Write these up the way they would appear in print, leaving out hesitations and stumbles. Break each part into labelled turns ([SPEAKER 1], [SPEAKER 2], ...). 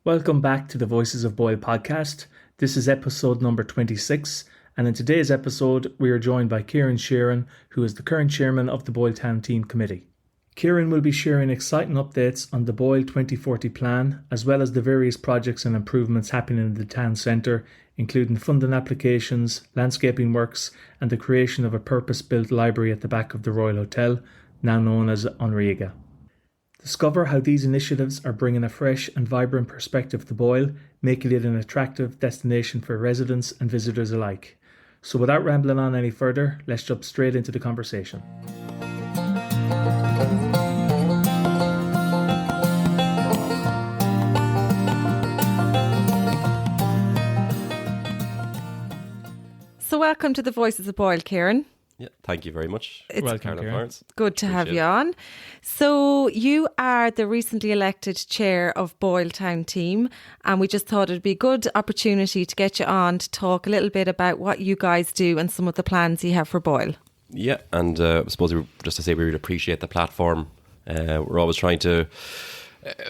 [SPEAKER 1] Welcome back to the Voices of Boyle podcast. This is episode number 26, and in today's episode we are joined by Ciaran Sheerin, who is the current chairman of the Boyle Town Team committee. Ciaran will be sharing exciting updates on the Boyle 2040 plan, as well as the various projects and improvements happening in the town centre, including funding applications, landscaping works, and the creation of a purpose-built library at the back of the Royal Hotel, now known as Onriega. Discover how these initiatives are bringing a fresh and vibrant perspective to Boyle, making it an attractive destination for residents and visitors alike. So without rambling on any further, let's jump straight into the conversation.
[SPEAKER 2] So welcome to the Voices of Boyle, Ciaran.
[SPEAKER 3] Yeah, thank you very much.
[SPEAKER 2] It's
[SPEAKER 1] welcome, Ciaran.
[SPEAKER 2] Good to have you on. So you are the recently elected chair of Boyle Town Team, and we just thought it'd be a good opportunity to get you on to talk a little bit about what you guys do and some of the plans you have for Boyle.
[SPEAKER 3] Yeah, and I suppose just to say we really appreciate the platform. We're always trying to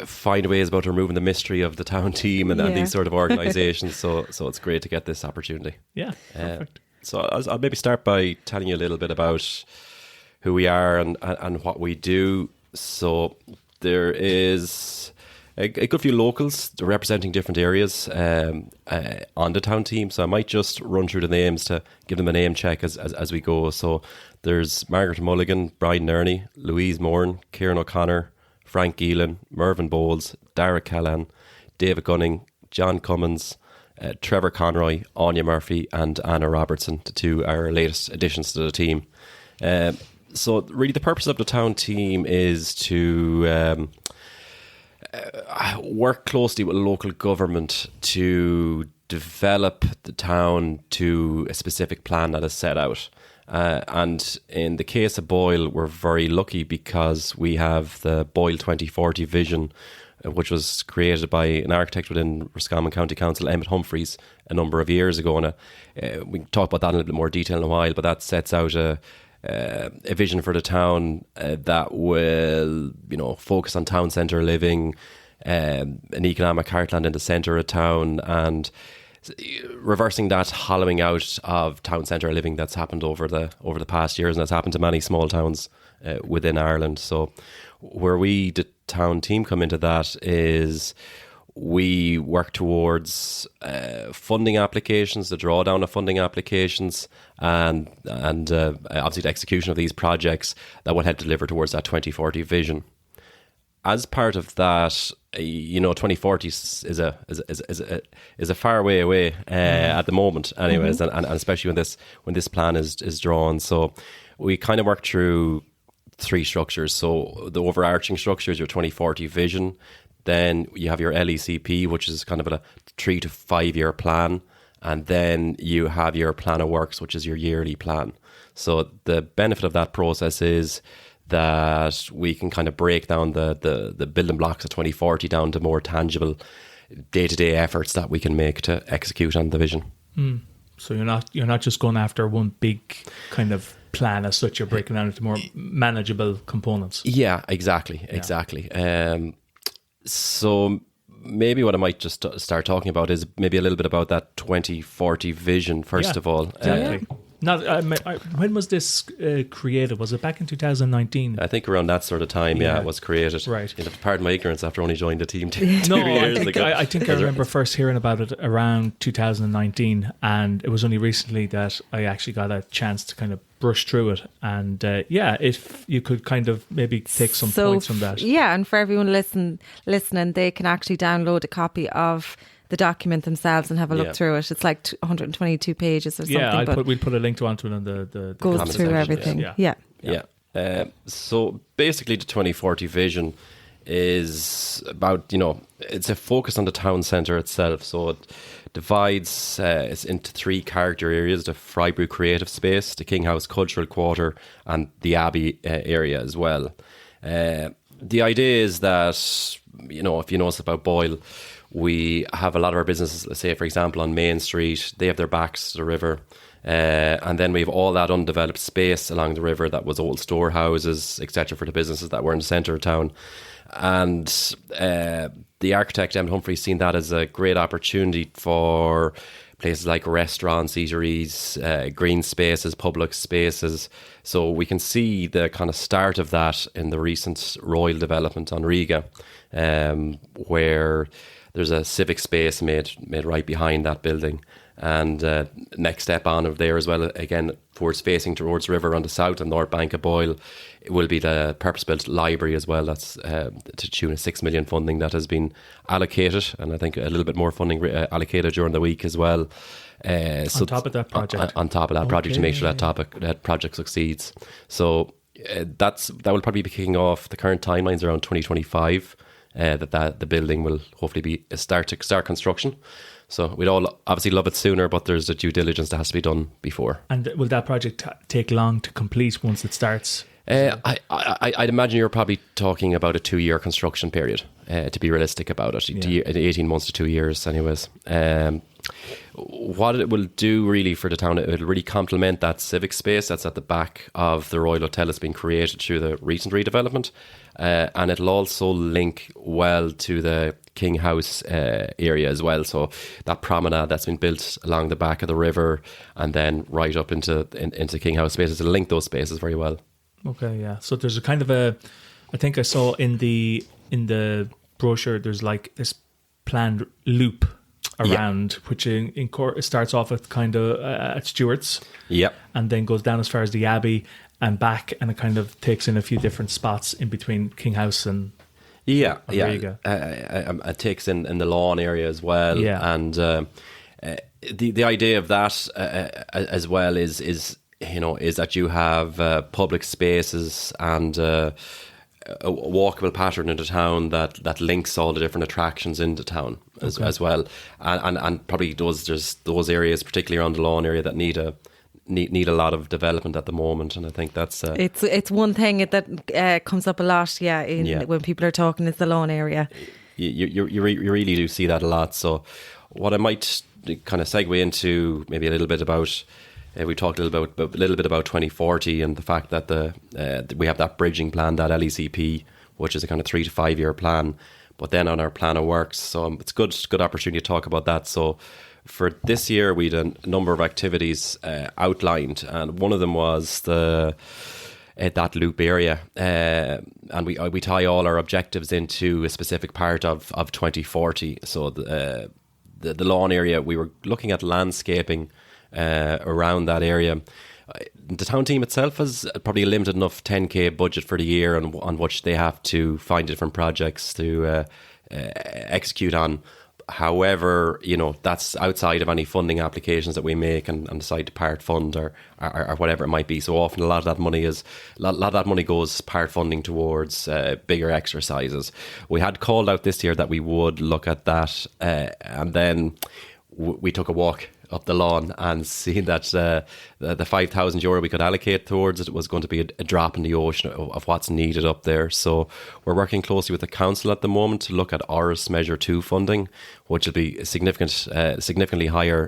[SPEAKER 3] find ways about removing the mystery of the town team and these sort of organisations. so it's great to get this opportunity.
[SPEAKER 1] Yeah, perfect.
[SPEAKER 3] So I'll maybe start by telling you a little bit about who we are and what we do. So there is a good few locals representing different areas on the town team. So I might just run through the names to give them a name check as we go. So there's Margaret Mulligan, Brian Nerney, Louise Moran, Kieran O'Connor, Frank Geelan, Mervyn Bowles, Dara Callan, David Gunning, John Cummins, Trevor Conroy, Anya Murphy and Anna Robertson, the two our latest additions to the team. So really the purpose of the town team is to work closely with local government to develop the town to a specific plan that is set out. And in the case of Boyle, we're very lucky because we have the Boyle 2040 vision, which was created by an architect within Roscommon County Council, Emmett Humphreys, a number of years ago. And we can talk about that in a little bit more detail in a while, but that sets out a vision for the town that will, focus on town centre living, an economic heartland in the centre of town, and reversing that hollowing out of town centre living that's happened over the past years, and that's happened to many small towns within Ireland. So where we, the town team, come into that is we work towards funding applications, the drawdown of funding applications, and obviously the execution of these projects that will help deliver towards that 2040 vision. As part of that, 2040 is a far way away at the moment, anyways, and especially when this plan is drawn. So we kind of work through three structures. So the overarching structure is your 2040 vision. Then you have your LECP, which is kind of a 3 to 5 year plan. And then you have your plan of works, which is your yearly plan. So the benefit of that process is that we can kind of break down the building blocks of 2040 down to more tangible day-to-day efforts that we can make to execute on the vision.
[SPEAKER 1] So you're not just going after one big kind of plan as such, you're breaking down into more manageable components.
[SPEAKER 3] Yeah, exactly. So maybe what I might just start talking about is maybe a little bit about that 2040 vision first of all.
[SPEAKER 1] Exactly. When was this created? Was it back in 2019?
[SPEAKER 3] I think around that sort of time, it was created.
[SPEAKER 1] Right.
[SPEAKER 3] Pardon my ignorance after only joined the team 2 years ago.
[SPEAKER 1] I think I remember first hearing about it around 2019, and it was only recently that I actually got a chance to kind of brush through it. And if you could kind of maybe take some points from that.
[SPEAKER 2] Yeah, and for everyone listening, they can actually download a copy of the document themselves and have a look through it. It's like 122 pages or something.
[SPEAKER 1] Yeah, we'll put a link onto it on the
[SPEAKER 2] goes through
[SPEAKER 3] section,
[SPEAKER 2] everything. Yeah.
[SPEAKER 3] So basically the 2040 vision is about, it's a focus on the town centre itself. So it divides it's into 3 character areas: the Frybrew Creative Space, the King House Cultural Quarter, and the Abbey area as well. The idea is that, if you know us about Boyle, we have a lot of our businesses, let's say, for example, on Main Street, they have their backs to the river. And then we have all that undeveloped space along the river that was old storehouses, etc., for the businesses that were in the centre of town. And the architect, Emma Humphrey, seen that as a great opportunity for places like restaurants, eateries, green spaces, public spaces. So we can see the kind of start of that in the recent Royal development on Riga, where there's a civic space made right behind that building. And next step on of there as well, again, facing towards river on the south and north bank of Boyle, it will be the purpose-built library as well. That's to the tune of 6 million funding that has been allocated, and I think a little bit more funding allocated during the week as well.
[SPEAKER 1] On top of that project?
[SPEAKER 3] On top of that project, to make sure that project succeeds. So that will probably be kicking off. The current timeline's around 2025, that the building will hopefully start construction. So we'd all obviously love it sooner, but there's a due diligence that has to be done before.
[SPEAKER 1] And will that project take long to complete once it starts?
[SPEAKER 3] I'd imagine you're probably talking about a 2-year construction period, to be realistic about it. 18 months to 2 years anyways. What it will do really for the town, it will really complement that civic space that's at the back of the Royal Hotel that's been created through the recent redevelopment. And it'll also link well to the King House area as well. So that promenade that's been built along the back of the river and then right up into King House spaces, it'll link those spaces very well. Okay, yeah.
[SPEAKER 1] So there's a kind of I think I saw in the brochure, there's like this planned loop around, which it starts off at kind of at Stewart's, and then goes down as far as the Abbey and back, and it kind of takes in a few different spots in between King House and Riga.
[SPEAKER 3] It takes in the lawn area as well, and the idea of that as well is that you have public spaces and a walkable pattern into town that links all the different attractions into town as well, and probably there's those areas, particularly around the lawn area, that need a lot of development at the moment, and I think that's
[SPEAKER 2] it's one thing that comes up a lot, when people are talking, is the lawn area.
[SPEAKER 3] You really do see that a lot. So what I might kind of segue into maybe a little bit about. We talked a little bit about 2040 and the fact that we have that bridging plan, that LECP, which is a kind of 3 to 5 year plan. But then on our plan of works, so it's good opportunity to talk about that. So for this year, we had a number of activities outlined, and one of them was that loop area, and we tie all our objectives into a specific part of 2040. So the lawn area, we were looking at landscaping around that area. The town team itself has probably a limited enough 10k budget for the year on which they have to find different projects to execute on. However, that's outside of any funding applications that we make and decide to part fund or whatever it might be. So often a lot of that money goes part funding towards bigger exercises. We had called out this year that we would look at that, and then we took a walk up the lawn and seen that the €5,000 we could allocate towards it was going to be a drop in the ocean of what's needed up there. So we're working closely with the council at the moment to look at ORIS Measure 2 funding, which will be a significantly higher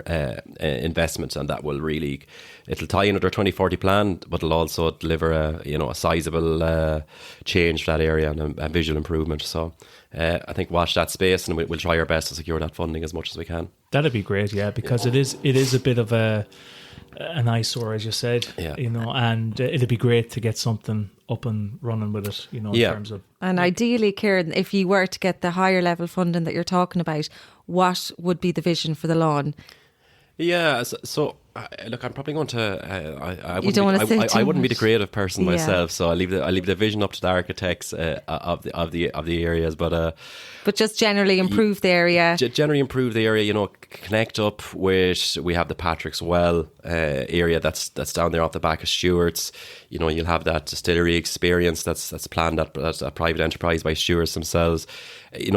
[SPEAKER 3] investment, and that will really, it'll tie in with our 2040 plan, but it'll also deliver a sizable change for that area and a visual improvement. So I think watch that space, and we'll try our best to secure that funding as much as we can.
[SPEAKER 1] That'd be great, because it is a bit of an eyesore, as you said, and it'd be great to get something up and running with it, in terms of.
[SPEAKER 2] And ideally, Ciaran, if you were to get the higher level funding that you're talking about, what would be the vision for the lawn?
[SPEAKER 3] Yeah, so look, I'm probably going to.
[SPEAKER 2] I
[SPEAKER 3] wouldn't be the creative person myself, so I leave the vision up to the architects of the areas, but
[SPEAKER 2] just generally improve the area.
[SPEAKER 3] Generally improve the area. Connect up with. We have the Patrick's Well area that's down there off the back of Stewart's. You'll have that distillery experience that's planned. That's a private enterprise by Stewart's themselves.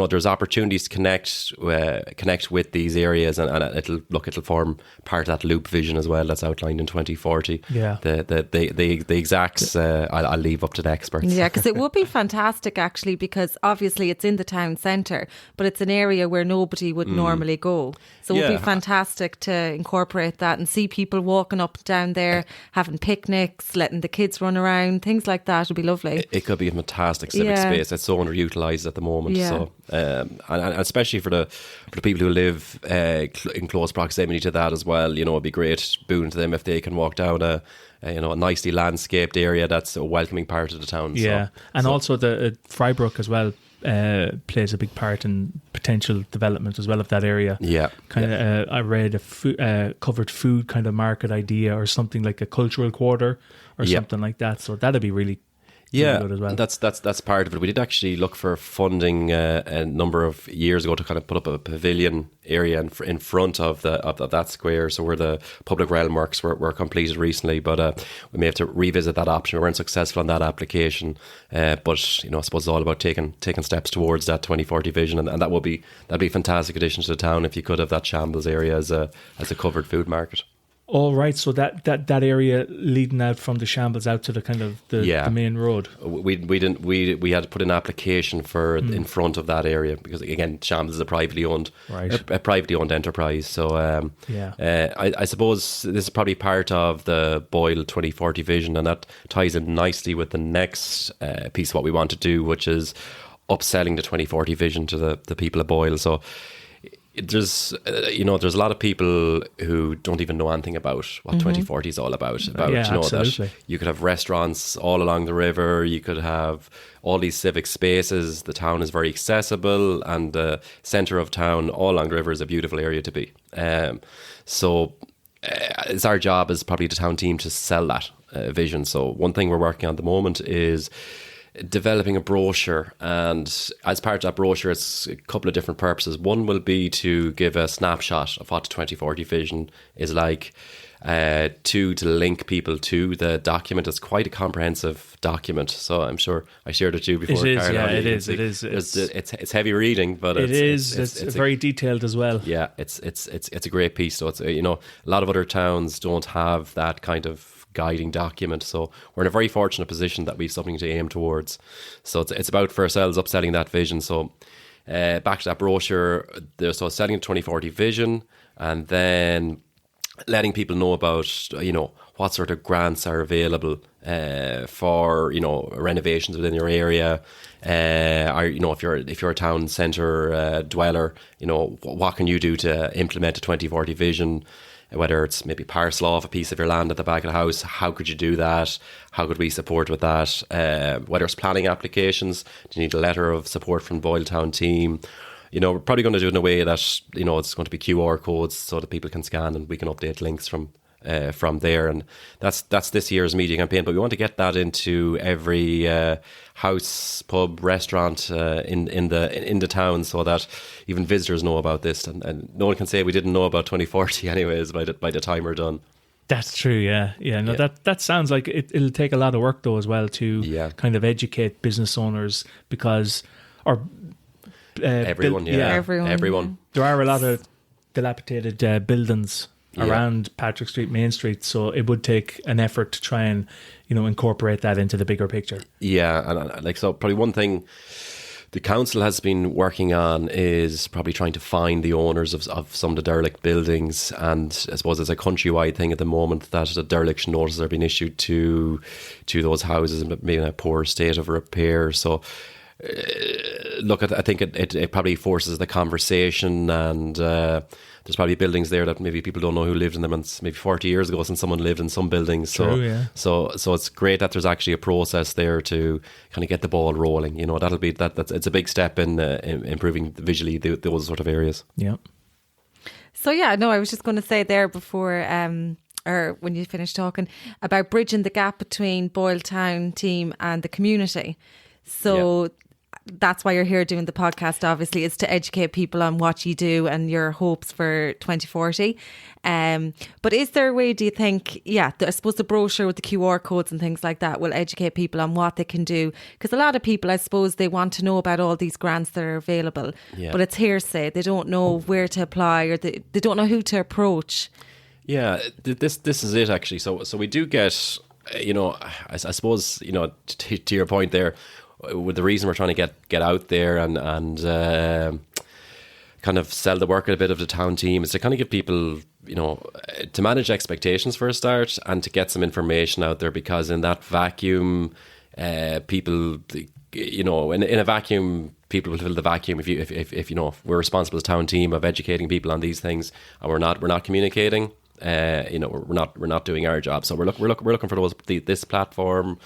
[SPEAKER 3] there's opportunities to connect with these areas, and it'll form part of that loop vision as well that's outlined in 2040.
[SPEAKER 1] Yeah.
[SPEAKER 3] The exacts I'll leave up to the experts.
[SPEAKER 2] Yeah, because it would be fantastic actually, because obviously it's in the town centre, but it's an area where nobody would normally go. So it would be fantastic to incorporate that and see people walking up and down there, having picnics, letting the kids run around, things like that would be lovely.
[SPEAKER 3] It could be a fantastic civic space. It's so underutilised at the moment.
[SPEAKER 2] Yeah.
[SPEAKER 3] So, and especially for the people who live in close proximity to that as well, it'd be great boon to them if they can walk down a nicely landscaped area that's a welcoming part of the town.
[SPEAKER 1] Yeah, also the Frybrook as well plays a big part in potential development as well of that area.
[SPEAKER 3] Yeah,
[SPEAKER 1] I read a covered food kind of market idea, or something like a cultural quarter or something like that. So that'd be really good as well.
[SPEAKER 3] That's part of it. We did actually look for funding a number of years ago to kind of put up a pavilion area in front of that square, so where the public realm works were completed recently, but we may have to revisit that option. We weren't successful on that application, but I suppose it's all about taking steps towards that 2040 vision, and that'd be a fantastic addition to the town if you could have that shambles area as a covered food market.
[SPEAKER 1] All right, so that area leading out from the shambles out to the kind of the main road.
[SPEAKER 3] We had to put an application for in front of that area, because again, shambles is a privately owned enterprise. So I suppose this is probably part of the Boyle 2040 vision, and that ties in nicely with the next piece of what we want to do, which is upselling the 2040 vision to the people of Boyle. So there's a lot of people who don't even know anything about what 2040 is all about. That you could have restaurants all along the river, you could have all these civic spaces, the town is very accessible, and the centre of town all along the river is a beautiful area to be. So it's our job as probably the town team to sell that vision. So one thing we're working on at the moment is developing a brochure, and as part of that brochure, it's a couple of different purposes. One will be to give a snapshot of what the 2040 vision is like, to link people to the document. It's quite a comprehensive document, so I'm sure I shared it with you before.
[SPEAKER 1] It is.
[SPEAKER 3] It's heavy reading, but
[SPEAKER 1] it's very detailed as well.
[SPEAKER 3] Yeah, it's a great piece. So it's a lot of other towns don't have that kind of guiding document, so we're in a very fortunate position that we've something to aim towards. So it's about for ourselves upselling that vision. So back to that brochure, so selling the 2040 vision, and then letting people know about what sort of grants are available for renovations within your area. If you're a town centre dweller, what can you do to implement a 2040 vision? Whether it's maybe parcel off a piece of your land at the back of the house, how could you do that? How could we support with that? Whether it's planning applications, do you need a letter of support from Boyle Town Team? We're probably going to do it in a way that it's going to be QR codes so that people can scan and we can update links from there, and that's this year's media campaign. But we want to get that into every house, pub, restaurant in the town, so that even visitors know about this, and no one can say we didn't know about 2040 anyways by the time we're done.
[SPEAKER 1] That's true, yeah. That sounds like it'll take a lot of work though as well to kind of educate business owners, because everyone. There are a lot of dilapidated buildings around Patrick Street, Main Street, so it would take an effort to try and incorporate that into the bigger picture. Yeah,
[SPEAKER 3] and so probably one thing the council has been working on is probably trying to find the owners of some of the derelict buildings, and I suppose it's a countrywide thing at the moment that the dereliction notices are being issued to those houses maybe in a poor state of repair. So look, I think it probably forces the conversation, and there's probably buildings there that maybe people don't know who lived in them, and it's maybe 40 years ago since someone lived in some buildings. So it's great that there's actually a process there to kind of get the ball rolling. It's a big step in improving visually those sort of areas.
[SPEAKER 1] Yeah.
[SPEAKER 2] So I was just going to say there before, or when you finished talking about bridging the gap between Boyle Town Team and the community. So that's why you're here doing the podcast, obviously, is to educate people on what you do and your hopes for 2040. But is there a way, do you think, I suppose the brochure with the QR codes and things like that will educate people on what they can do? Because a lot of people, I suppose, they want to know about all these grants that are available, but it's hearsay. They don't know where to apply, or they don't know who to approach.
[SPEAKER 3] Yeah, this is it, actually. So we do get, I suppose, to your point there, with the reason we're trying to get out there and kind of sell the work a bit of the town team is to kind of give people, to manage expectations for a start and to get some information out there, because in that vacuum, people, in a vacuum, people will fill the vacuum if we're responsible as town team of educating people on these things and we're not communicating. We're not doing our job. So we're looking for this platform,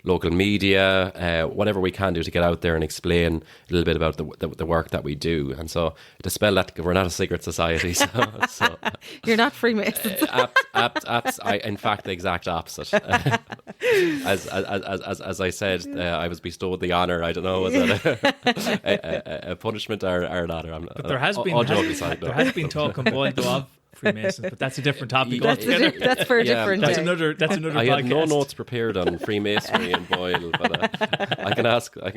[SPEAKER 3] local media, whatever we can do to get out there and explain a little bit about the work that we do. And so to spell that, we're not a secret society. So
[SPEAKER 2] you're not Freemasons.
[SPEAKER 3] In fact, the exact opposite. As I said, I was bestowed the honour. I don't know, was that a punishment or an honour?
[SPEAKER 1] But there has been talk on Boyle of Freemasons, but that's a different topic altogether.
[SPEAKER 2] That's for a different
[SPEAKER 1] That's
[SPEAKER 2] day.
[SPEAKER 1] another
[SPEAKER 3] I
[SPEAKER 1] podcast.
[SPEAKER 3] had no notes prepared on Freemasonry and Boyle, but I can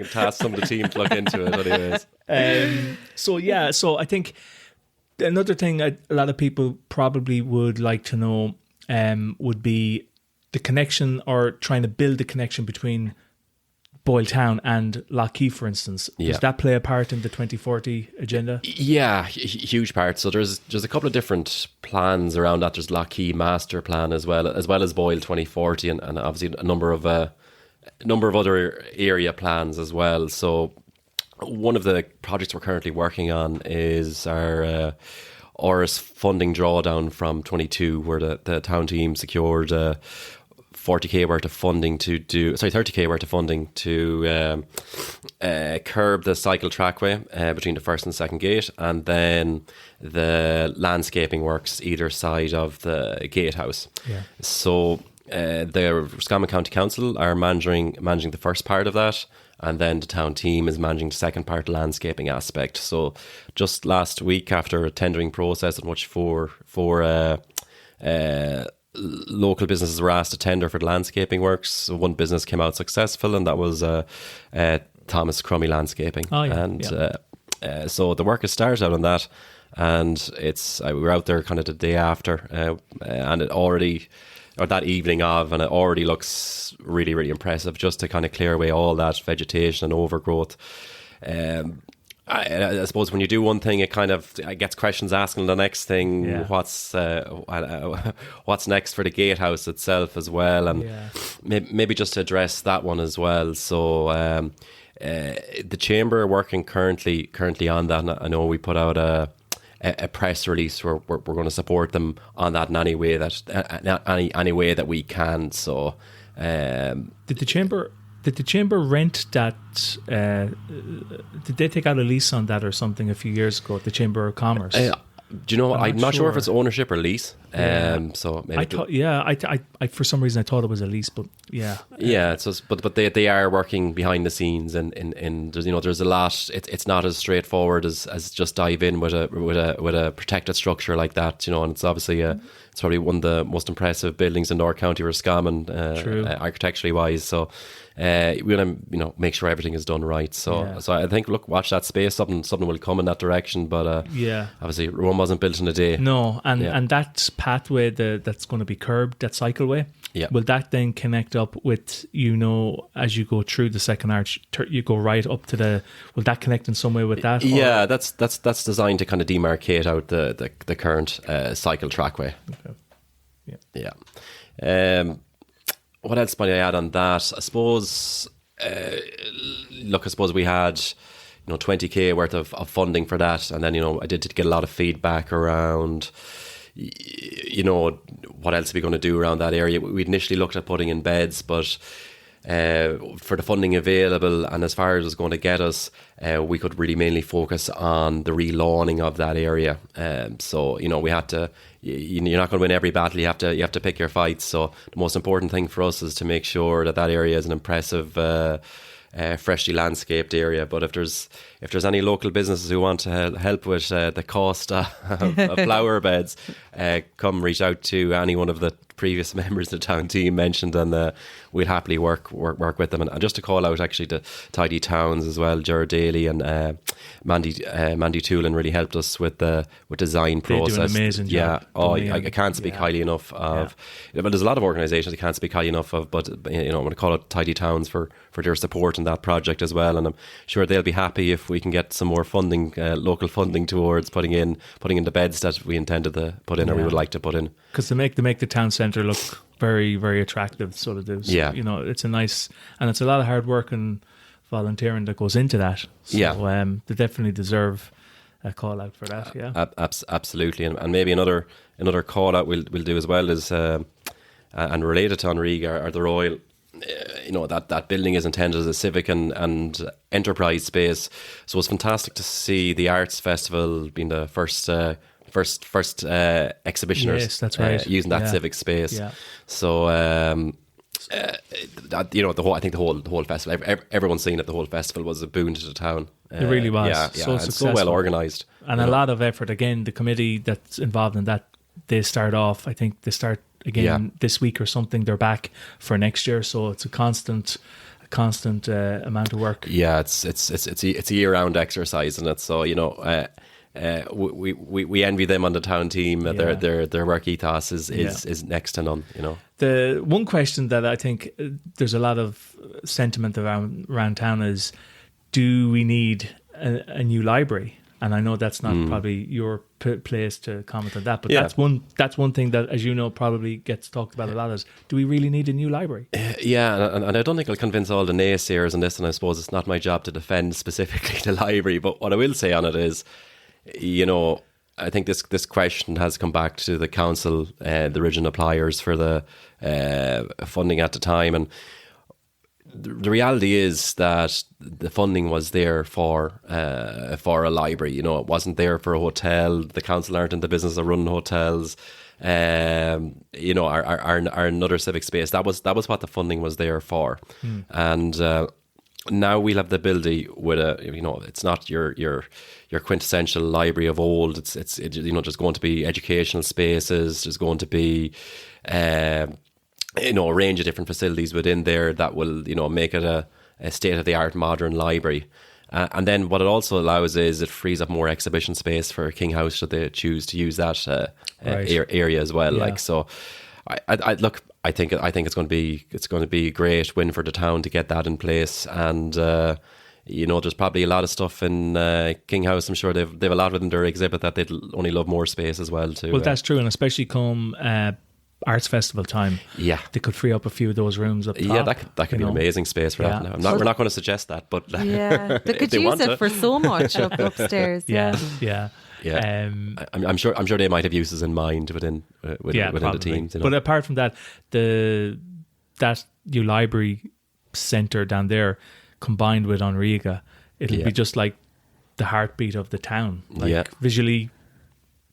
[SPEAKER 3] task some of the team to look into it anyways.
[SPEAKER 1] So I think another thing a lot of people probably would like to know would be the connection, or trying to build the connection between Boyle Town and LECP, for instance. Does that play a part in the 2040 agenda?
[SPEAKER 3] Yeah, huge part. So there's a couple of different plans around that. There's LECP master plan as well as Boyle 2040, and obviously a number of other area plans as well. So one of the projects we're currently working on is our ORIS funding drawdown from 22, where the town team secured 40k worth of funding 30k worth of funding to curb the cycle trackway between the first and second gate, and then the landscaping works either side of the gatehouse. Yeah. So the Roscommon County Council are managing the first part of that, and then the town team is managing the second part, the landscaping aspect. So just last week, after a tendering process in which four local businesses were asked to tender for the landscaping works, one business came out successful, and that was Thomas Crummy Landscaping. So the work has started out on that, and we were out there kind of the day after, and it already, or that evening of, and it already looks really, really impressive, just to kind of clear away all that vegetation and overgrowth. I suppose when you do one thing, it kind of gets questions asking the next thing. Yeah. What's next for the gatehouse itself as well, and maybe just to address that one as well. So the chamber are working currently on that. I know we put out a press release where we're going to support them on that in any way that we can. So
[SPEAKER 1] did the chamber rent that? Did they take out a lease on that or something a few years ago at the Chamber of Commerce?
[SPEAKER 3] Do you know what? I'm not sure if it's ownership or lease. So maybe I for some reason I thought it was a lease, but yeah. So but they are working behind the scenes, and there's a lot. It's not as straightforward as just dive in with a protected structure like that, and it's obviously it's probably one of the most impressive buildings in North County Roscommon, architecturally wise. So we want to make sure everything is done right. So I think watch that space. Something will come in that direction. But obviously Rome wasn't built in a day.
[SPEAKER 1] No, and that pathway that's going to be curbed, that cycleway.
[SPEAKER 3] Yeah.
[SPEAKER 1] Will that then connect up with, as you go through the second arch, you go right up to will that connect in some way with that?
[SPEAKER 3] Yeah, that's designed to kind of demarcate out the current cycle trackway.
[SPEAKER 1] Okay.
[SPEAKER 3] Yeah. What else might I add on that? I suppose, I suppose we had 20k worth of funding for that, and then I did get a lot of feedback around what else are we going to do around that area. We'd initially looked at putting in beds, but for the funding available and as far as it was going to get us, we could really mainly focus on the relawning of that area. So we had to. You're not going to win every battle. You have to pick your fights. So the most important thing for us is to make sure that area is an impressive freshly landscaped area. But if there's any local businesses who want to help with the cost of flower beds, come reach out to any one of the previous members of the town team mentioned, and we'd happily work with them. And just to call out actually to Tidy Towns as well, Gerard Daly and Mandy Toolin really helped us with the design process.
[SPEAKER 1] They do an amazing job.
[SPEAKER 3] Yeah, I can't speak highly enough of. But there's a lot of organisations I can't speak highly enough of. But I want to call out Tidy Towns for their support in that project as well. And I'm sure they'll be happy if we can get some more funding, local funding towards putting in the beds that we intended to put in, or we would like to put in.
[SPEAKER 1] Because they make the town centre look very, very attractive, sort of do. So, it's a nice, and it's a lot of hard work and volunteering that goes into that. So, they definitely deserve a call out for that. Yeah,
[SPEAKER 3] absolutely. And maybe another call out we'll do as well is and related to Enriga are the Royal. That building is intended as a civic and enterprise space. So it's fantastic to see the Arts Festival being the first exhibitioners.
[SPEAKER 1] Yes, that's right.
[SPEAKER 3] Using that civic space. Yeah. So the whole festival, everyone's seen that the whole festival was a boon to the town.
[SPEAKER 1] It really was.
[SPEAKER 3] So successful, so well organised,
[SPEAKER 1] and a lot of effort. Again, the committee that's involved in that, they start again this week or something. They're back for next year, so it's a constant amount of work.
[SPEAKER 3] Yeah, it's a year-round exercise, and it's so we envy them on the town team. Their work ethos is next to none.
[SPEAKER 1] The one question that I think there's a lot of sentiment around town is, do we need a new library? And I know that's not probably your place to comment on that, but that's one thing that, as you know, probably gets talked about a lot is, do we really need a new library?
[SPEAKER 3] And I don't think I'll convince all the naysayers on this, and I suppose it's not my job to defend specifically the library, but what I will say on it is, I think this question has come back to the council, the original appliers for the funding at the time, and the reality is that the funding was there for a library. It wasn't there for a hotel. The council aren't in the business of running hotels. Our another civic space. That was what the funding was there for, and now we'll have the ability with it's not your quintessential library of old. It's there's going to be educational spaces. There's going to be a range of different facilities within there that will make it a state-of-the-art modern library. And then what it also allows is it frees up more exhibition space for King House should they choose to use that area as well. I think it's going to be a great win for the town to get that in place. And there's probably a lot of stuff in King House. I'm sure they've a lot within their exhibit that they'd only love more space as well too.
[SPEAKER 1] Well, that's true, and especially come Arts Festival time, they could free up a few of those rooms up top.
[SPEAKER 3] Yeah, that could be an amazing space for that. We're not going to suggest that, but
[SPEAKER 2] they could use it for so much upstairs.
[SPEAKER 1] Yeah.
[SPEAKER 3] I'm sure they might have uses in mind within the teams.
[SPEAKER 1] But apart from that, that new library centre down there, combined with Enriga, it'll be just like the heartbeat of the town. Visually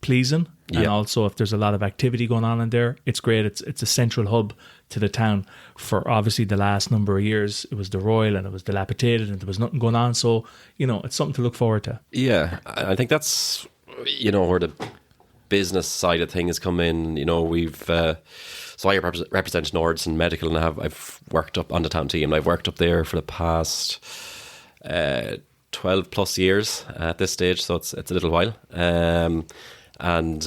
[SPEAKER 1] pleasing, and also if there's a lot of activity going on in there, it's great. It's a central hub to the town. For obviously the last number of years, it was the Royal and it was dilapidated and there was nothing going on. So it's something to look forward to.
[SPEAKER 3] Yeah, I think that's where the business side of things come in. We've so I represent Nords and Medical, and I've worked up on the town team. I've worked up there for the past 12 plus years at this stage, so it's a little while. And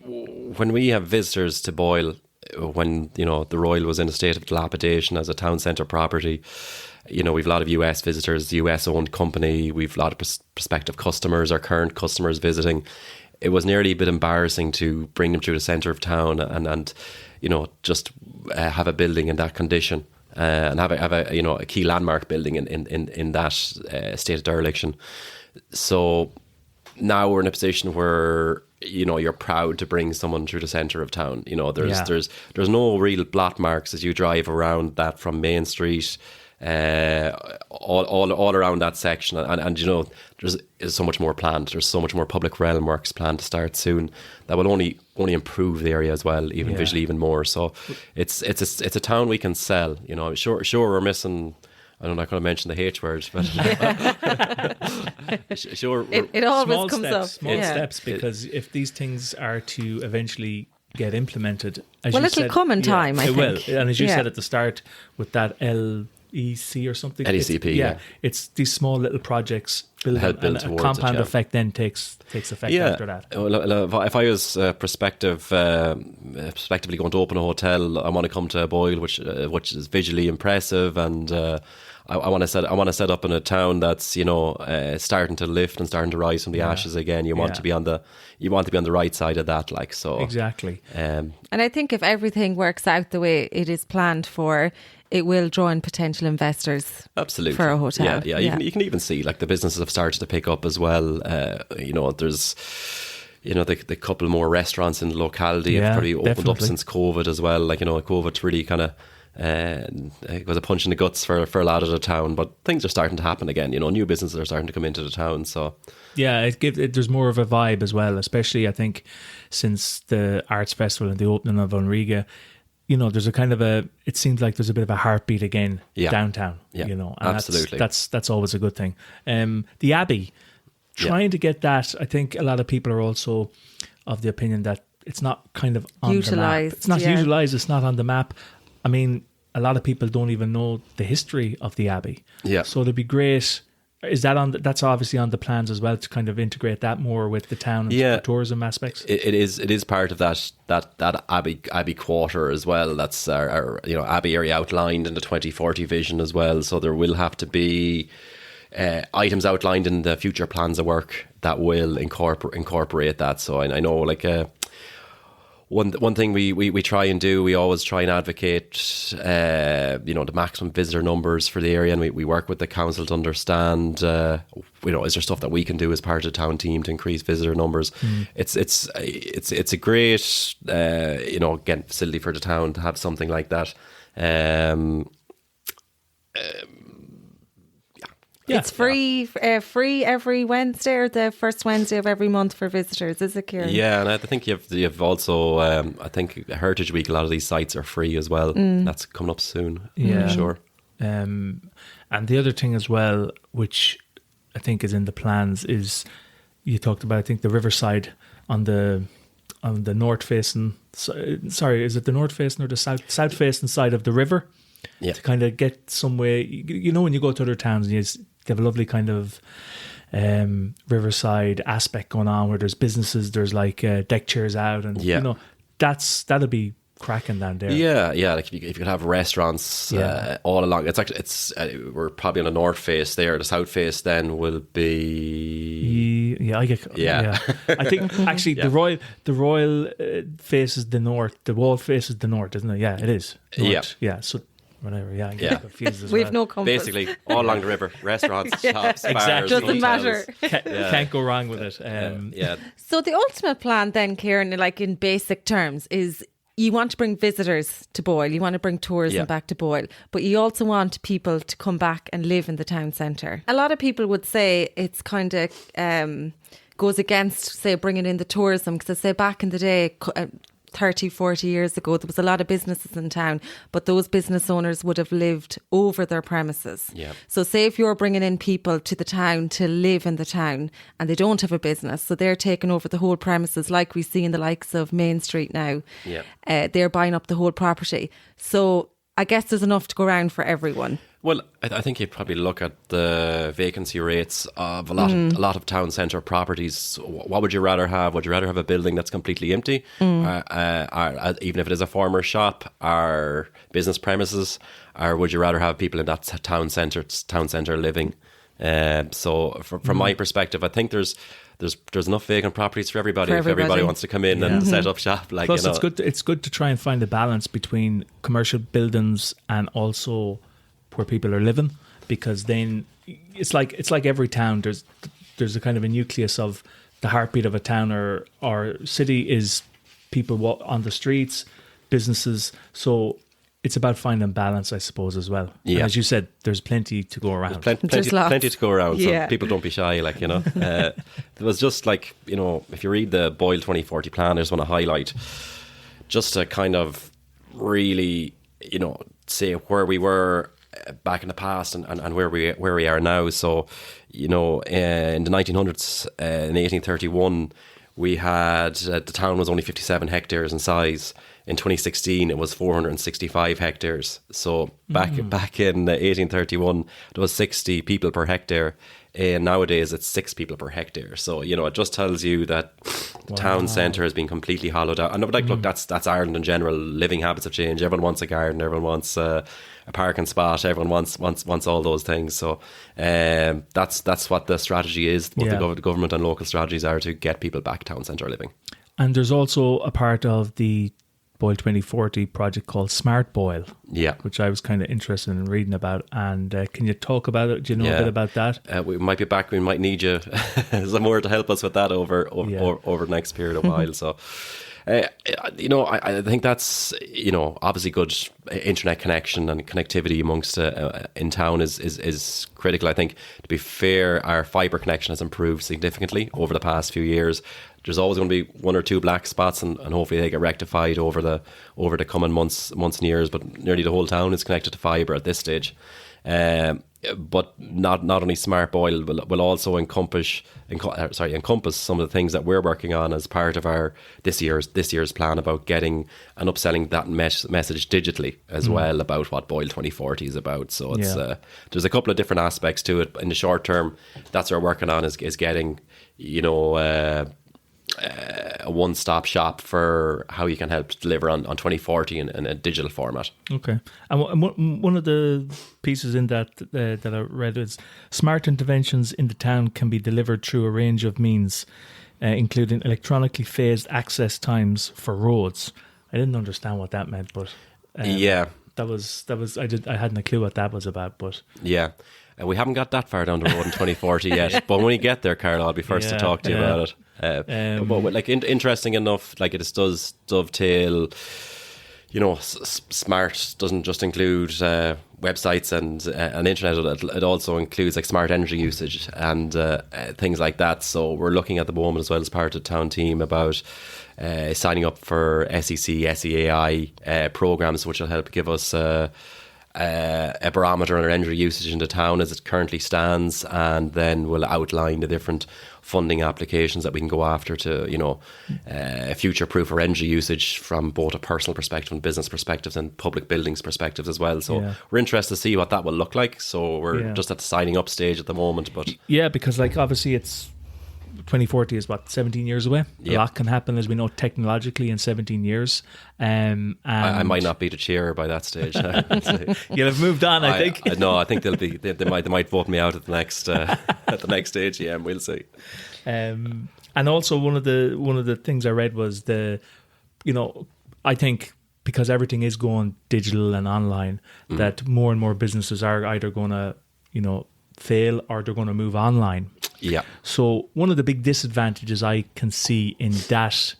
[SPEAKER 3] when we have visitors to Boyle, when the Royal was in a state of dilapidation as a town centre property, we've a lot of US visitors, US owned company, we've a lot of prospective customers, our current customers visiting. It was nearly a bit embarrassing to bring them through the centre of town and just have a building in that condition. And have a key landmark building in that state of dereliction. So now we're in a position where you're proud to bring someone through the centre of town. There's no real blot marks as you drive around that from Main Street, all around that section, and there's so much more planned. There's so much more public realm works planned to start soon that will only improve the area as well, even visually, even more. So it's a town we can sell. Sure we're missing I'm not going to mention the H word, but sure.
[SPEAKER 2] It always
[SPEAKER 1] small
[SPEAKER 2] comes
[SPEAKER 1] steps,
[SPEAKER 2] up.
[SPEAKER 1] Small steps, because if these things are to eventually get implemented, as
[SPEAKER 2] Well,
[SPEAKER 1] you
[SPEAKER 2] it'll
[SPEAKER 1] said,
[SPEAKER 2] come in time, I
[SPEAKER 1] it
[SPEAKER 2] think.
[SPEAKER 1] will. And as you
[SPEAKER 2] Yeah.
[SPEAKER 1] said at the start, with that LEC or something,
[SPEAKER 3] LECP, yeah.
[SPEAKER 1] it's these small little projects build
[SPEAKER 3] Help build
[SPEAKER 1] and a
[SPEAKER 3] towards
[SPEAKER 1] compound
[SPEAKER 3] it, yeah.
[SPEAKER 1] effect then takes effect after that.
[SPEAKER 3] Well, if I was prospectively going to open a hotel, I want to come to Boyle, which is visually impressive, and I want to set up in a town that's starting to lift and starting to rise from the ashes again. You want to be on the right side of that, like so.
[SPEAKER 1] Exactly.
[SPEAKER 2] And I think if everything works out the way it is planned for, it will draw in potential investors.
[SPEAKER 3] Absolutely.
[SPEAKER 2] For a hotel.
[SPEAKER 3] Yeah. You can even see like the businesses have started to pick up as well. There's the couple more restaurants in the locality have probably opened up since COVID as well. Like COVID's really kind of it was a punch in the guts for a lot of the town, but things are starting to happen again. New businesses are starting to come into the town. So
[SPEAKER 1] yeah, there's more of a vibe as well, especially I think since the Arts Festival and the opening of Unriga. There's a kind of it seems like there's a bit of a heartbeat again downtown, and
[SPEAKER 3] absolutely.
[SPEAKER 1] That's always a good thing. The Abbey, trying to get that, I think a lot of people are also of the opinion that it's not kind of on the map. It's not utilised, it's not on the map. I mean, a lot of people don't even know the history of the Abbey. Yeah. So it'd be great. Is that that's obviously on the plans as well, to kind of integrate that more with the town and the tourism aspects?
[SPEAKER 3] It is part of that Abbey quarter as well. That's our Abbey area outlined in the 2040 vision as well. So there will have to be items outlined in the future plans of work that will incorporate that. So I know like one thing we try and do, we always try and advocate the maximum visitor numbers for the area, and we work with the council to understand is there stuff that we can do as part of the town team to increase visitor numbers. It's a great again facility for the town to have something like that.
[SPEAKER 2] It's free every Wednesday, or the first Wednesday of every month for visitors, is it, Ciaran?
[SPEAKER 3] Yeah, and I think you've also I think Heritage Week, a lot of these sites are free as well. That's coming up soon. Yeah, I'm sure.
[SPEAKER 1] And the other thing as well, which I think is in the plans, is you talked about, I think, the riverside on the north facing. Sorry, is it the north facing or the south facing side of the river? Yeah. To kind of get some way, when you go to other towns, and you have a lovely kind of riverside aspect going on, where there's businesses, there's like deck chairs out, and that'll be cracking down there.
[SPEAKER 3] Yeah. Like if you could have restaurants all along, we're probably on the north face there. The south face then will be
[SPEAKER 1] I think actually the royal faces the north. The wall faces the north, isn't it? Yeah, it is. North. Yeah. So. Whatever, I get confused as well.
[SPEAKER 2] We've no compass.
[SPEAKER 3] Basically, all along the river, restaurants, shops, bars,
[SPEAKER 2] doesn't
[SPEAKER 3] hotels.
[SPEAKER 2] matter.
[SPEAKER 1] Can't go wrong with it.
[SPEAKER 2] So the ultimate plan then, Ciaran, like in basic terms, is you want to bring visitors to Boyle, you want to bring tourism back to Boyle, but you also want people to come back and live in the town centre. A lot of people would say it's kind of goes against, say, bringing in the tourism, because I say back in the day, 30, 40 years ago, there was a lot of businesses in town, but those business owners would have lived over their premises. Yeah. So say if you're bringing in people to the town to live in the town and they don't have a business, so they're taking over the whole premises, like we see in the likes of Main Street now. Yeah. They're buying up the whole property. So I guess there's enough to go around for everyone.
[SPEAKER 3] Well, I think you'd probably look at the vacancy rates of a lot of town centre properties. What would you rather have? Would you rather have a building that's completely empty, even if it is a former shop, or business premises, or would you rather have people in that town centre living? So from my perspective, I think there's enough vacant properties for everybody. If everybody wants to come in and set up shop.
[SPEAKER 1] Plus, it's good to try and find a balance between commercial buildings and also where people are living, because then it's like every town, there's a kind of a nucleus of the heartbeat of a town or city is people on the streets, businesses. So it's about finding balance, I suppose, as well. Yeah. And as you said, there's plenty to go around.
[SPEAKER 3] Plenty to go around. So people don't be shy, It was just if you read the Boyle 2040 plan, I just want to highlight just to kind of really, say where we were back in the past and where we are now. So, in the 1900s, in 1831, we had the town was only 57 hectares in size. In 2016, it was 465 hectares. So back in 1831, there was 60 people per hectare. And nowadays, it's 6 people per hectare. So, it just tells you that the town centre has been completely hollowed out. And look, that's Ireland in general. Living habits have changed. Everyone wants a garden. Everyone wants a parking spot. Everyone wants all those things. So that's what the strategy is. What the government and local strategies are to get people back town centre living.
[SPEAKER 1] And there's also a part of the Boyle 2040 project called Smart Boyle, which I was kind of interested in reading about. And can you talk about it? Do you know a bit about that?
[SPEAKER 3] We might be back. We might need you some more to help us with that over the next period of while. So, I think that's obviously good internet connection and connectivity amongst in town is critical. I think, to be fair, our fibre connection has improved significantly over the past few years. There's always going to be one or two black spots, and hopefully they get rectified over the coming months and years. But nearly the whole town is connected to fibre at this stage. But not only Smart Boyle will also encompass some of the things that we're working on as part of our this year's plan about getting and upselling that message digitally as well about what Boyle 2040 is about. So it's there's a couple of different aspects to it. In the short term, that's what we're working on is getting a one-stop shop for how you can help deliver on 2040 in a digital format.
[SPEAKER 1] Okay. And one of the pieces in that I read is smart interventions in the town can be delivered through a range of means, including electronically phased access times for roads. I didn't understand what that meant, but that was I hadn't a clue what that was about, but
[SPEAKER 3] we haven't got that far down the road in 2040 yet. But when we get there, Carol, I'll be first to talk to you about it. But interesting enough, like it does dovetail. Smart doesn't just include websites and internet. It also includes like smart energy usage and things like that. So we're looking at the moment as well as part of the town team about signing up for SEC, SEAI programs, which will help give us a barometer on our energy usage in the town as it currently stands, and then we'll outline the different funding applications that we can go after to future-proof our energy usage from both a personal perspective and business perspectives and public buildings perspectives as well. So we're interested to see what that will look like. So we're just at the signing up stage at the moment. But
[SPEAKER 1] because like obviously it's 2040 is 17 years away. A lot can happen, as we know, technologically in 17 years. And
[SPEAKER 3] I might not be the chair by that stage.
[SPEAKER 1] You'll have moved on, I think.
[SPEAKER 3] No, I think they might vote me out at the next stage. Yeah, we'll see.
[SPEAKER 1] And also one of the things I read was I think because everything is going digital and online, that more and more businesses are either going to fail or they're going to move online.
[SPEAKER 3] Yeah.
[SPEAKER 1] So one of the big disadvantages I can see in that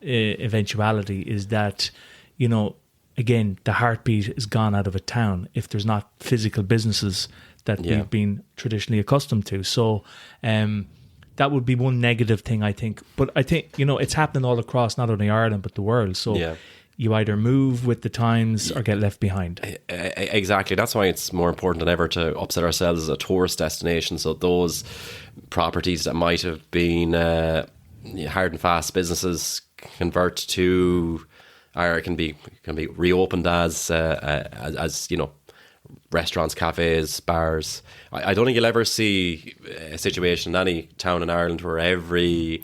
[SPEAKER 1] eventuality is that, again, the heartbeat is gone out of a town if there's not physical businesses that we've been traditionally accustomed to. So that would be one negative thing, I think. But I think, it's happening all across not only Ireland but the world. So you either move with the times or get left behind.
[SPEAKER 3] Exactly. That's why it's more important than ever to upset ourselves as a tourist destination. So those properties that might have been hard and fast businesses convert to, or can be reopened as restaurants, cafes, bars. I don't think you'll ever see a situation in any town in Ireland where every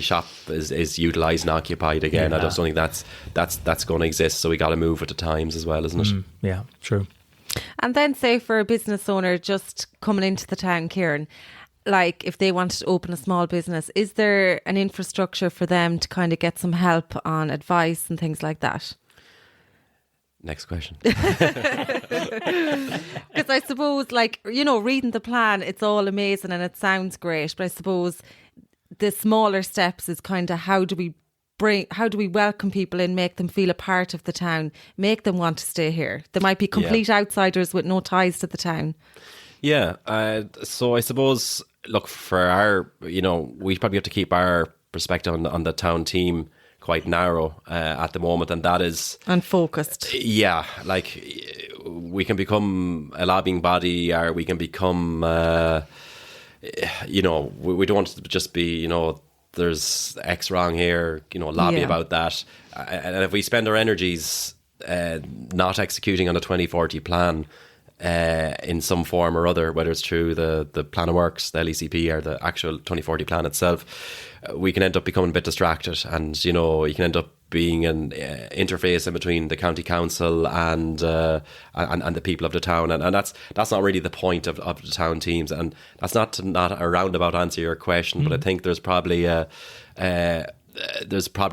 [SPEAKER 3] shop is utilised and occupied again. I just don't think that's going to exist. So we got to move with the times as well, isn't it?
[SPEAKER 1] Yeah, true.
[SPEAKER 2] And then say for a business owner just coming into the town, Ciaran, like if they wanted to open a small business, is there an infrastructure for them to kind of get some help on advice and things like that?
[SPEAKER 3] Next question.
[SPEAKER 2] Because I suppose, reading the plan, it's all amazing and it sounds great. But I suppose the smaller steps is kind of how do we welcome people in, make them feel a part of the town, make them want to stay here. They might be complete outsiders with no ties to the town.
[SPEAKER 3] Yeah. So I suppose, look, for our, we probably have to keep our perspective on the town team quite narrow at the moment, and that is
[SPEAKER 2] unfocused.
[SPEAKER 3] Yeah, like we can become a lobbying body, or we can become, we don't want to just be, there's X wrong here, lobby about that. And if we spend our energies not executing on a 2040 plan in some form or other, whether it's through the plan of works, the LECP, or the actual 2040 plan itself, we can end up becoming a bit distracted, and you can end up being an interface in between the county council and the people of the town, and that's not really the point of the town teams, and that's not a roundabout answer to your question, but I think there's probably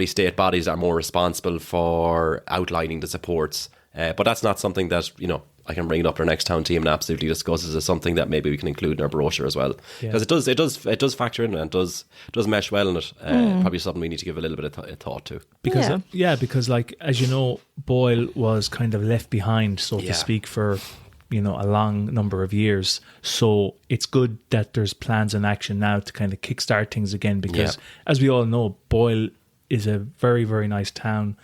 [SPEAKER 3] state bodies that are more responsible for outlining the supports, but that's not something that I can bring it up to our next town team and absolutely discuss as something that maybe we can include in our brochure as well, because it does factor in, and it does mesh well in it. Probably something we need to give a little bit of thought to.
[SPEAKER 1] Because like, as you know, Boyle was kind of left behind, so to speak, for a long number of years. So it's good that there's plans in action now to kind of kickstart things again, because as we all know, Boyle is a very, very nice town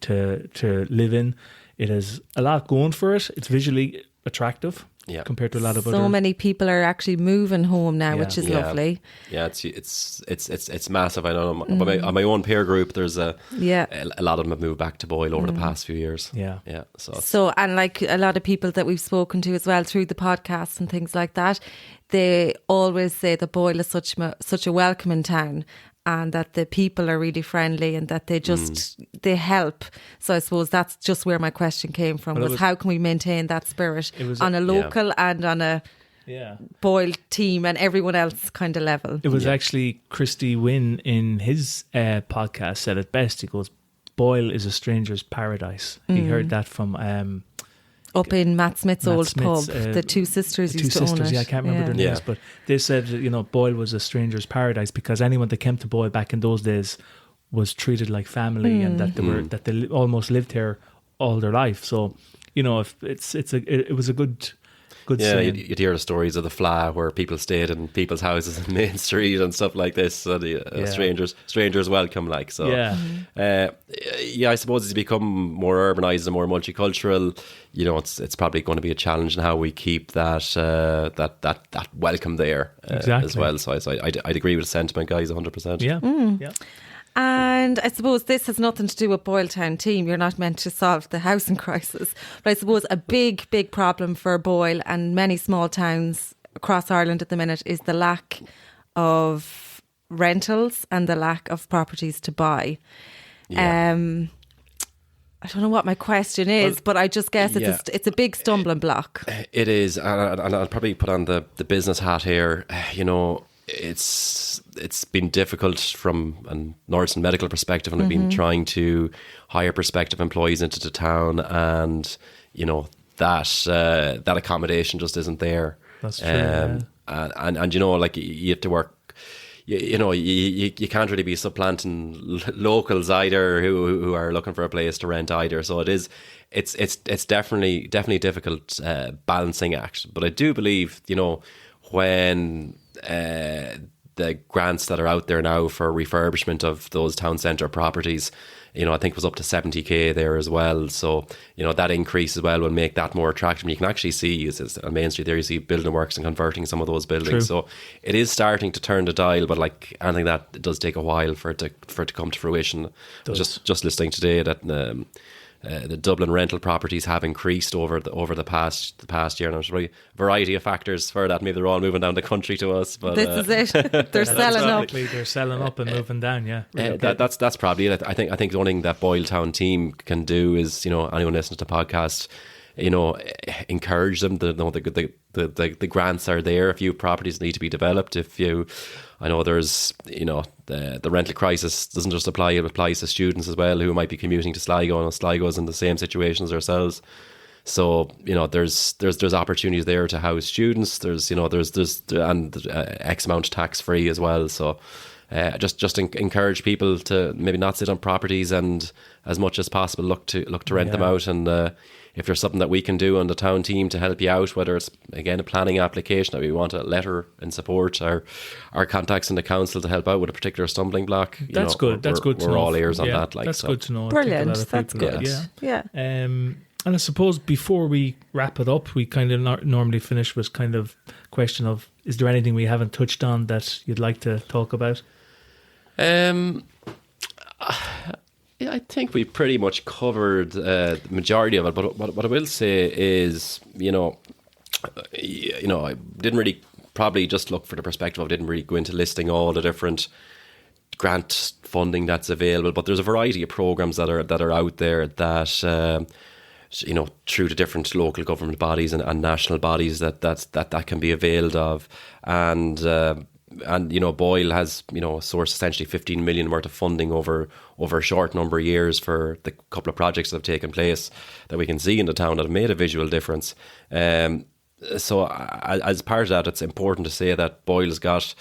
[SPEAKER 1] to live in. It has a lot going for it. It's visually attractive compared to a lot of other.
[SPEAKER 2] So many people are actually moving home now, which is lovely.
[SPEAKER 3] Yeah, it's massive. I know on my own peer group, there's a lot of them have moved back to Boyle over the past few years. Yeah.
[SPEAKER 2] So and like a lot of people that we've spoken to as well through the podcasts and things like that, they always say that Boyle is such a welcoming town, and that the people are really friendly, and that they just they help. So I suppose that's just where my question came from, was how can we maintain that spirit on a local and on a Boyle team and everyone else kind of level.
[SPEAKER 1] It was actually Christy Wynn in his podcast said it best. He goes, Boyle is a stranger's paradise. He heard that from
[SPEAKER 2] up in Matt Smith's old pub. The two sisters used to own it.
[SPEAKER 1] I can't remember their names, but they said Boyle was a stranger's paradise, because anyone that came to Boyle back in those days was treated like family, and that they almost lived here all their life. So it was a good
[SPEAKER 3] you'd hear the stories of the Fla where people stayed in people's houses in Main Street and stuff like this. So strangers welcome, like, so. I suppose as you become more urbanised and more multicultural, it's probably going to be a challenge in how we keep that welcome there as well. So I'd agree with the sentiment, guys, 100%.
[SPEAKER 1] Yeah.
[SPEAKER 2] And I suppose this has nothing to do with Boyle Town Team. You're not meant to solve the housing crisis. But I suppose a big problem for Boyle and many small towns across Ireland at the minute is the lack of rentals and the lack of properties to buy. I don't know what my question is, but I just guess it's a big stumbling block.
[SPEAKER 3] It is, and I'll probably put on the business hat here. It's been difficult from a nurse and medical perspective, and I've been trying to hire prospective employees into the town, and that accommodation just isn't there.
[SPEAKER 1] That's true.
[SPEAKER 3] And you have to work. You can't really be supplanting locals either who are looking for a place to rent either. So it's definitely difficult balancing act. But I do believe when the grants that are out there now for refurbishment of those town centre properties, I think it was up to 70k there as well. So, that increase as well will make that more attractive. And you can actually see, on Main Street there, you see building works and converting some of those buildings. True. So it is starting to turn the dial, but like anything that, it does take a while for it to come to fruition. I was just listening today that the Dublin rental properties have increased over the past year, and there's really a variety of factors for that. Maybe they're all moving down the country to us, but
[SPEAKER 2] this is it. They're selling up.
[SPEAKER 1] They're selling up and moving down. Yeah,
[SPEAKER 3] that's probably it. I think the only thing that Boyle Town Team can do is anyone listening to the podcast, encourage them. The grants are there. A few properties need to be developed. I know there's, the rental crisis doesn't just apply, it applies to students as well who might be commuting to Sligo, and Sligo's in the same situation as ourselves. So, there's opportunities there to house students. There's X amount tax free as well. So, just encourage people to maybe not sit on properties, and as much as possible look to rent them out. And if there's something that we can do on the town team to help you out, whether it's again a planning application that we want a letter in support, or our contacts in the council to help out with a particular stumbling block,
[SPEAKER 1] that's good. That's good to know.
[SPEAKER 3] We're all ears on that.
[SPEAKER 1] That's good to know.
[SPEAKER 2] Brilliant. That's good.
[SPEAKER 1] Yeah. And I suppose before we wrap it up, we kind of normally finish with kind of question of, is there anything we haven't touched on that you'd like to talk about?
[SPEAKER 3] Yeah, I think we pretty much covered the majority of it. But what I will say is, I didn't really probably just look for the perspective of, didn't really go into listing all the different grant funding that's available. But there's a variety of programs that are out there that through the different local government bodies and national bodies that can be availed of, and Boyle has sourced essentially 15 million worth of funding over a short number of years for the couple of projects that have taken place that we can see in the town that have made a visual difference. So as part of that, it's important to say that Boyle's got,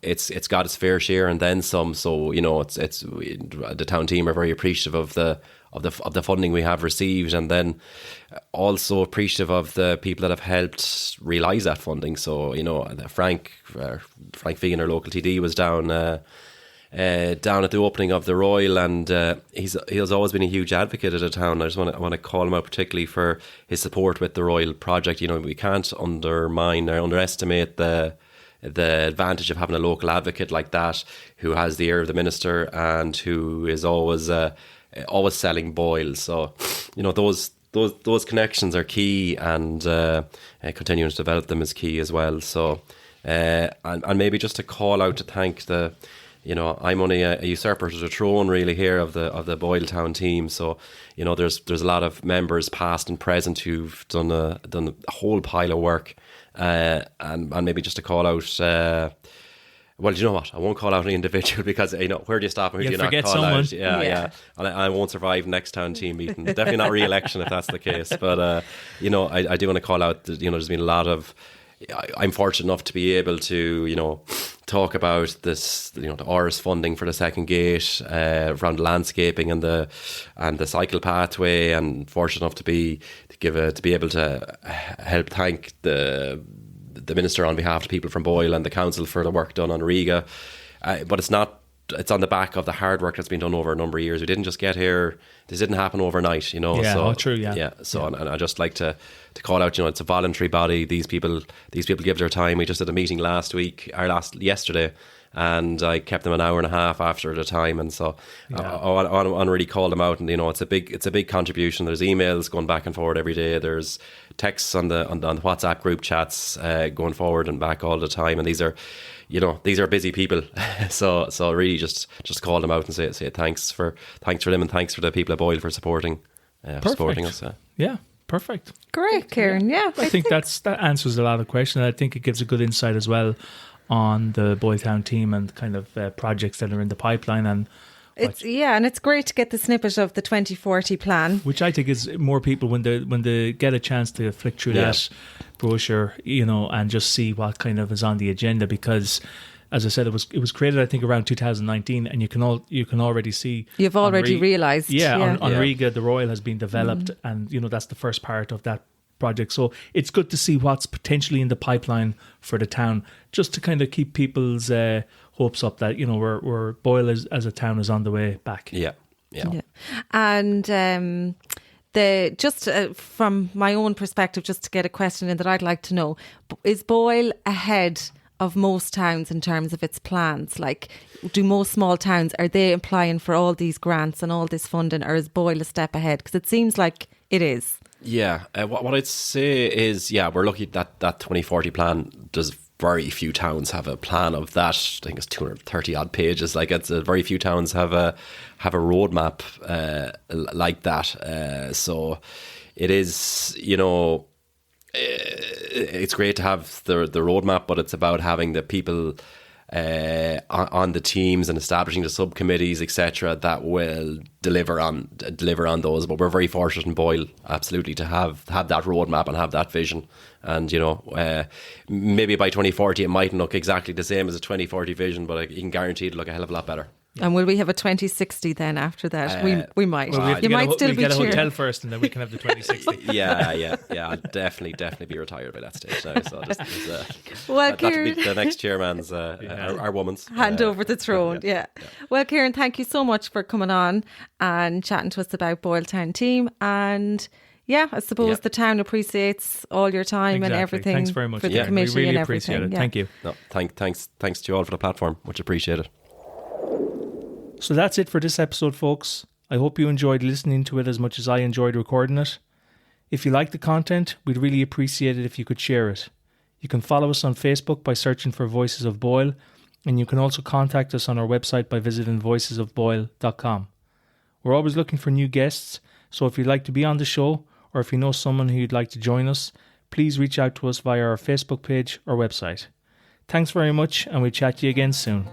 [SPEAKER 3] it's got its fair share and then some. So the town team are very appreciative of the funding we have received, and then also appreciative of the people that have helped realise that funding. So Frank Fegan, our local TD, was down at the opening of the Royal, and he's always been a huge advocate of the town. I just want to call him out particularly for his support with the Royal project. We can't undermine or underestimate the advantage of having a local advocate like that, who has the ear of the minister and who is always selling Boyle. So those connections are key, and continuing to develop them is key as well. So and maybe just to call out to thank I'm only a usurper to the throne really here of the Boyle Town team. So there's a lot of members past and present who've done a whole pile of work, and maybe just to call out. Well, you know what? I won't call out any individual because where do you stop and who do you not call
[SPEAKER 1] someone.
[SPEAKER 3] out? Yeah. And I won't survive next town team meeting. Definitely not re-election if that's the case. But I do want to call out that there's been a lot of. I'm fortunate enough to be able to talk about this, the RS funding for the second gate, around landscaping and the cycle pathway, and fortunate enough to be able to help thank the minister on behalf of people from Boyle and the council for the work done on Riga. But it's on the back of the hard work that's been done over a number of years. We didn't just get here. This didn't happen overnight,
[SPEAKER 1] Yeah, true, yeah.
[SPEAKER 3] Yeah. So, and I just like to call out, it's a voluntary body. These people give their time. We just had a meeting yesterday, and I kept them an hour and a half after the time. And so I want to really call them out. And, it's a big contribution. There's emails going back and forward every day. There's texts on the WhatsApp group chats going forward and back all the time. And these are busy people. so really just call them out and say thanks for them, and thanks for the people at Boyle for supporting us.
[SPEAKER 1] Yeah, perfect.
[SPEAKER 2] Great, Ciaran. Yeah,
[SPEAKER 1] I think that answers a lot of questions. I think it gives a good insight as well on the Boyle Town team and kind of projects that are in the pipeline, and
[SPEAKER 2] it's great to get the snippet of the 2040 plan,
[SPEAKER 1] which I think is more people when they get a chance to flick through that brochure, and just see what kind of is on the agenda, because as I said, it was created I think around 2019, and you can already see
[SPEAKER 2] you've already realised
[SPEAKER 1] on Riga the Royal has been developed, and that's the first part of that project. So it's good to see what's potentially in the pipeline for the town, just to kind of keep people's hopes up that we're Boyle as a town is on the way back.
[SPEAKER 3] Yeah.
[SPEAKER 2] And from my own perspective, just to get a question in that I'd like to know, is Boyle ahead of most towns in terms of its plans? Like, do most small towns, are they applying for all these grants and all this funding, or is Boyle a step ahead? Because it seems like it is. Yeah,
[SPEAKER 3] what I'd say is, we're lucky that 2040 plan, does very few towns have a plan of that. I think it's 230 odd pages. Like, it's very few towns have a roadmap like that. So it is, it's great to have the roadmap, but it's about having the people on the teams and establishing the subcommittees, etc., that will deliver on those. But we're very fortunate in Boyle, absolutely, to have that roadmap and have that vision. And maybe by 2040 it mightn't look exactly the same as a 2040 vision, but you can guarantee it'll look a hell of a lot better.
[SPEAKER 2] And will we have a 2060 then after that? We might.
[SPEAKER 1] Well, you might still be get a hotel first, and then we can have the 2060.
[SPEAKER 3] Yeah. I'll definitely be retired by that stage now. So
[SPEAKER 2] well,
[SPEAKER 3] that will be the next chairman's, our woman's
[SPEAKER 2] hand over the throne. Yeah. Well, Ciaran, thank you so much for coming on and chatting to us about Boyle Town Team, and yeah, I suppose
[SPEAKER 3] Yeah.
[SPEAKER 2] the town appreciates all your time and
[SPEAKER 1] Exactly.
[SPEAKER 2] everything.
[SPEAKER 1] Thanks very much.
[SPEAKER 2] For the
[SPEAKER 3] Yeah, we
[SPEAKER 2] committee
[SPEAKER 1] we really
[SPEAKER 2] and
[SPEAKER 1] appreciate
[SPEAKER 2] everything.
[SPEAKER 1] it.
[SPEAKER 2] Yeah.
[SPEAKER 1] Thank you.
[SPEAKER 3] No, thanks to you all for the platform. Much appreciated.
[SPEAKER 1] So that's it for this episode, folks. I hope you enjoyed listening to it as much as I enjoyed recording it. If you like the content, we'd really appreciate it if you could share it. You can follow us on Facebook by searching for Voices of Boyle, and you can also contact us on our website by visiting voicesofboyle.com. We're always looking for new guests, so if you'd like to be on the show, or if you know someone who you'd like to join us, please reach out to us via our Facebook page or website. Thanks very much, and we'll chat to you again soon.